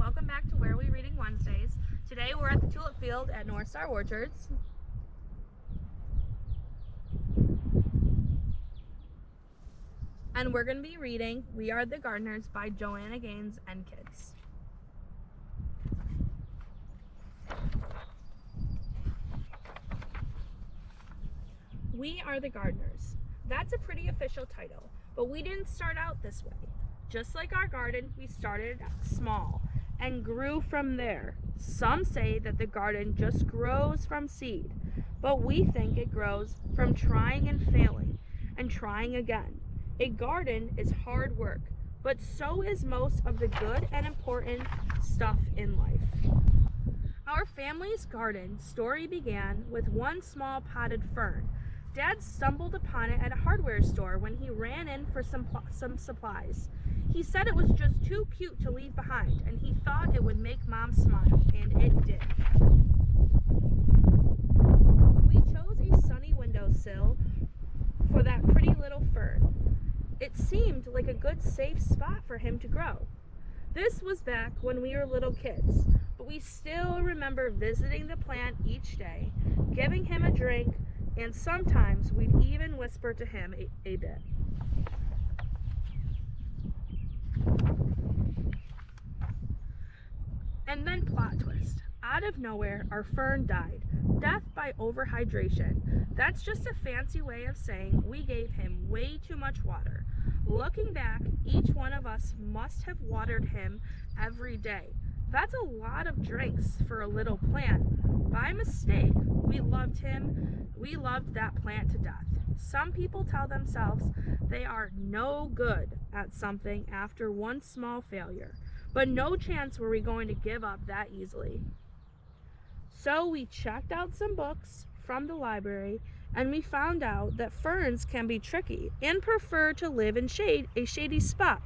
welcome back to Where Are We Reading Wednesdays. Today we're at the Tulip Field at North Star Orchards. And we're going to be reading We Are the Gardeners by Joanna Gaines and Kids. We Are the Gardeners. That's a pretty official title, but we didn't start out this way. Just like our garden, we started small and grew from there. Some say that the garden just grows from seed, but we think it grows from trying and failing and trying again. A garden is hard work, but so is most of the good and important stuff in life. Our family's garden story began with one small potted fern. Dad stumbled upon it at a hardware store when he ran in for some supplies. He said it was just too cute to leave behind, and he thought it would make Mom smile, and it did. We chose a sunny windowsill for that pretty little fern. It seemed like a good safe spot for him to grow. This was back when we were little kids, but we still remember visiting the plant each day, giving him a drink, and sometimes we'd even whisper to him a bit. And then plot twist. Out of nowhere, our fern died. Death by overhydration. That's just a fancy way of saying we gave him way too much water. Looking back, each one of us must have watered him every day. That's a lot of drinks for a little plant. By mistake, we loved that plant to death. Some people tell themselves they are no good at something after one small failure, but no chance were we going to give up that easily. So we checked out some books from the library, and we found out that ferns can be tricky and prefer to live in a shady spot.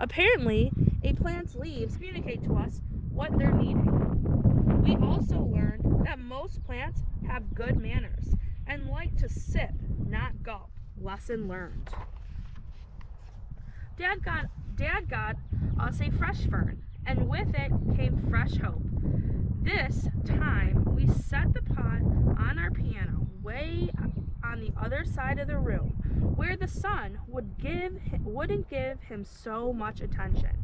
Apparently, a plant's leaves communicate to us what they're needing. We also learned that most plants have good manners and like to sip, not gulp. Lesson learned. Dad got us a fresh fern, and with it came fresh hope. This time, we set the pot on our piano way on the other side of the room, where the sun wouldn't give him so much attention.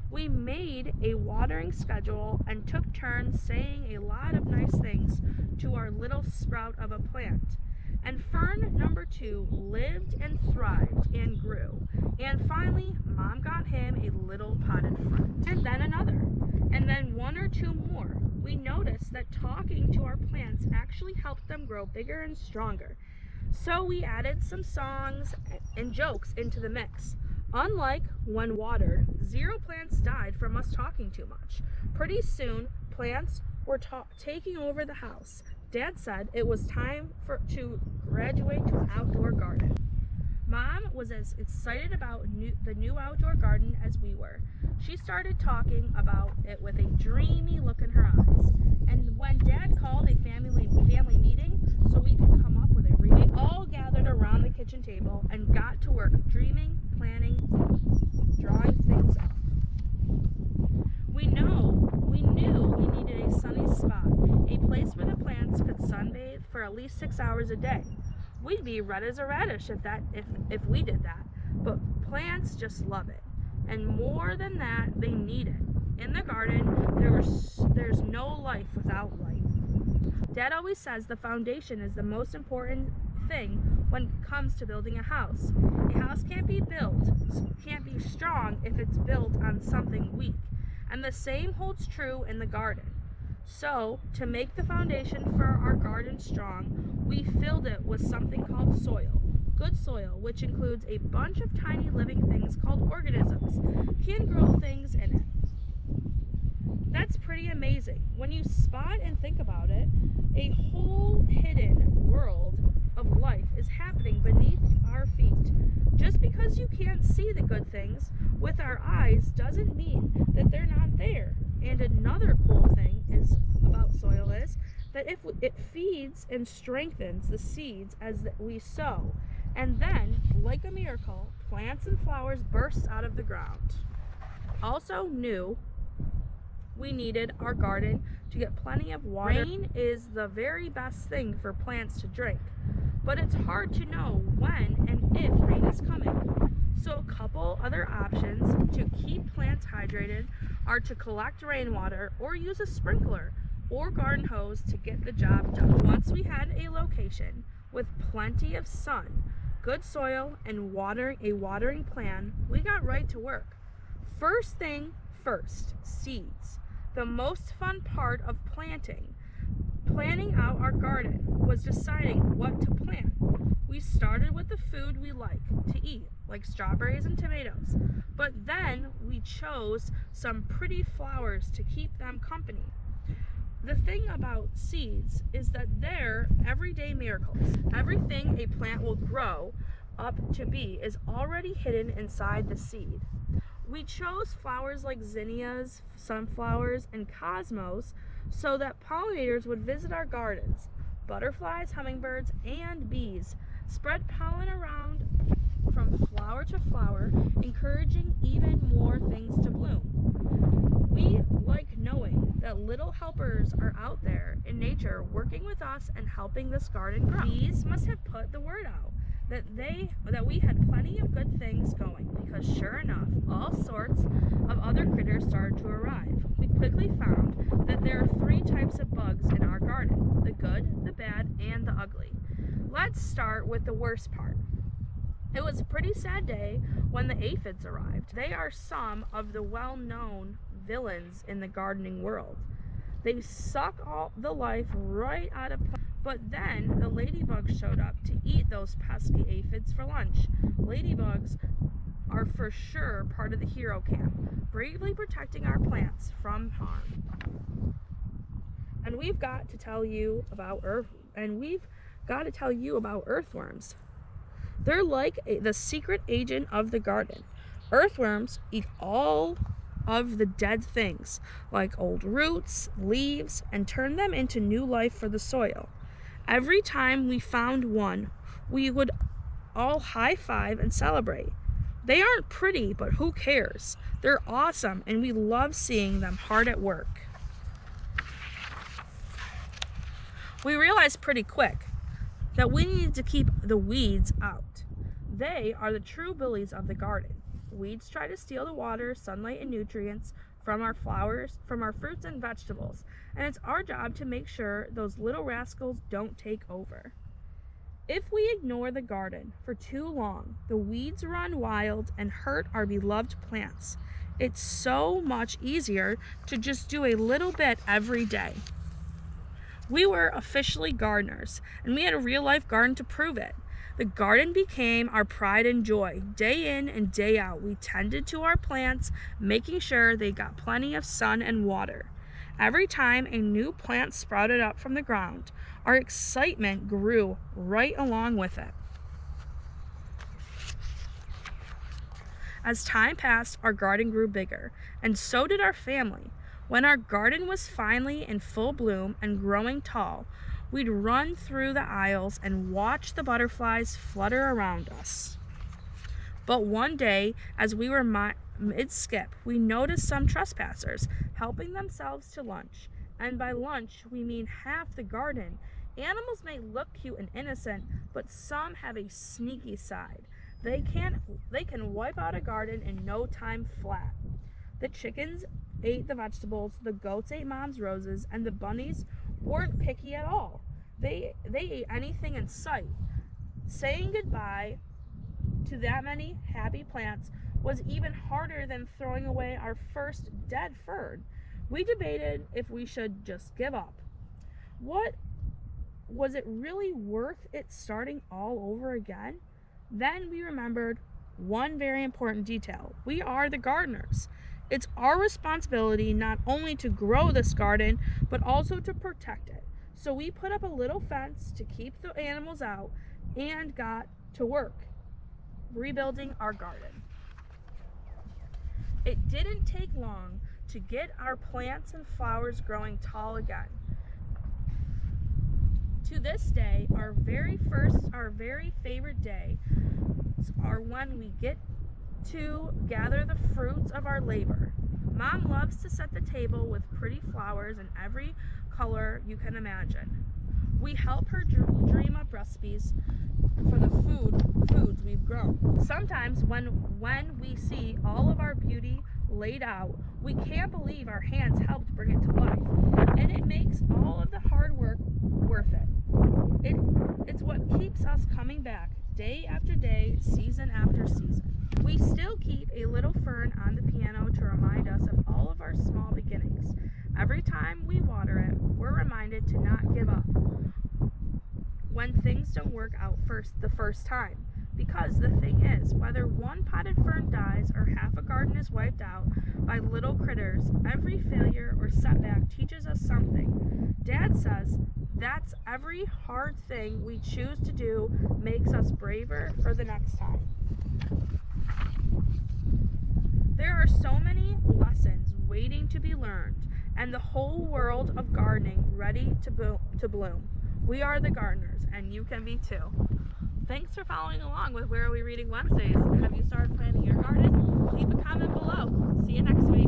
We made a watering schedule and took turns saying a lot of nice things to our little sprout of a plant. And fern number 2 lived and thrived and grew. And finally, Mom got him a little potted friend. And then another. And then one or two more. We noticed that talking to our plants actually helped them grow bigger and stronger. So we added some songs and jokes into the mix. Unlike when watered, 0 plants died from us talking too much. Pretty soon, plants were taking over the house. Dad said it was time to graduate to an outdoor garden. Mom was as excited about the new outdoor garden as we were. She started talking about it with a dreamy look in her eyes. And when Dad called a family meeting so we could come up with a reading, we all gathered around the kitchen table and got to work dreaming, planning, drawing things up. We knew we needed a sunny spot, a place where the plants could sunbathe for at least 6 hours a day. We'd be red as a radish if we did that, but plants just love it. And more than that, they need it. In the garden, there's no life without light. Dad always says the foundation is the most important thing when it comes to building a house. A house can't be strong if it's built on something weak. And the same holds true in the garden. So, to make the foundation for our garden strong, we filled it with something called soil. Good soil, which includes a bunch of tiny living things called organisms, can grow things in it. That's pretty amazing. When you spot and think about it, a whole hidden world of life is happening beneath our feet. Just because you can't see the good things with our eyes doesn't mean that they're not there. And another cool thing about soil is that it feeds and strengthens the seeds as we sow. And then, like a miracle, plants and flowers burst out of the ground. Also new We needed our garden to get plenty of water. Rain is the very best thing for plants to drink, but it's hard to know when and if rain is coming. So a couple other options to keep plants hydrated are to collect rainwater or use a sprinkler or garden hose to get the job done. Once we had a location with plenty of sun, good soil, and a watering plan, we got right to work. First thing first, seeds. The most fun part of planning out our garden was deciding what to plant. We started with the food we like to eat, like strawberries and tomatoes, but then we chose some pretty flowers to keep them company. The thing about seeds is that they're everyday miracles. Everything a plant will grow up to be is already hidden inside the seed. We chose flowers like zinnias, sunflowers, and cosmos so that pollinators would visit our gardens. Butterflies, hummingbirds, and bees spread pollen around from flower to flower, encouraging even more things to bloom. We like knowing that little helpers are out there in nature working with us and helping this garden grow. Bees must have put the word out that we had plenty of good things going, because sure enough, all sorts of other critters started to arrive. We quickly found that there are 3 types of bugs in our garden: the good, the bad, and the ugly. Let's start with the worst part. It was a pretty sad day when the aphids arrived. They are some of the well-known villains in the gardening world. They suck all the life right out of plants. But then the ladybugs showed up to eat those pesky aphids for lunch. Ladybugs are for sure part of the hero camp, bravely protecting our plants from harm. And we've got to tell you about earthworms. They're like the secret agent of the garden. Earthworms eat all of the dead things, like old roots, leaves, and turn them into new life for the soil. Every time we found one, we would all high-five and celebrate. They aren't pretty, but who cares? They're awesome, and we love seeing them hard at work. We realized pretty quick that we needed to keep the weeds out. They are the true bullies of the garden. Weeds try to steal the water, sunlight, and nutrients from our flowers, from our fruits and vegetables, and it's our job to make sure those little rascals don't take over. If we ignore the garden for too long, the weeds run wild and hurt our beloved plants. It's so much easier to just do a little bit every day. We were officially gardeners, and we had a real-life garden to prove it. The garden became our pride and joy. Day in and day out, we tended to our plants, making sure they got plenty of sun and water. Every time a new plant sprouted up from the ground, our excitement grew right along with it. As time passed, our garden grew bigger, and so did our family. When our garden was finally in full bloom and growing tall, we'd run through the aisles and watch the butterflies flutter around us. But one day, as we were mid-skip, we noticed some trespassers helping themselves to lunch. And by lunch, we mean half the garden. Animals may look cute and innocent, but some have a sneaky side. They can wipe out a garden in no time flat. The chickens ate the vegetables, the goats ate mom's roses, and the bunnies weren't picky at all. They ate anything in sight. Saying goodbye to that many happy plants was even harder than throwing away our first dead fern. We debated if we should just give up. Was it really worth it starting all over again? Then we remembered one very important detail. We are the gardeners. It's our responsibility not only to grow this garden, but also to protect it. So we put up a little fence to keep the animals out and got to work rebuilding our garden. It didn't take long to get our plants and flowers growing tall again. To this day, our very favorite day are when we get to gather the fruits of our labor. Mom loves to set the table with pretty flowers in every color you can imagine. We help her dream up recipes for the foods we've grown. Sometimes when we see all of our beauty laid out, we can't believe our hands helped bring it to life. And it makes all of the hard work worth it. It's what keeps us coming back day after day, season after season. We still keep a little fern on the piano to remind us of all of our small beginnings. Every time we water it, we're reminded to not give up when things don't work out the first time. Because the thing is, whether one potted fern dies or half a garden is wiped out by little critters, every failure or setback teaches us something. Dad says that's every hard thing we choose to do makes us braver for the next time. There are so many lessons waiting to be learned, and the whole world of gardening ready to bloom. We are the gardeners, and you can be too. Thanks for following along with Where Are We Reading Wednesdays. Have you started planting your garden? Leave a comment below. See you next week.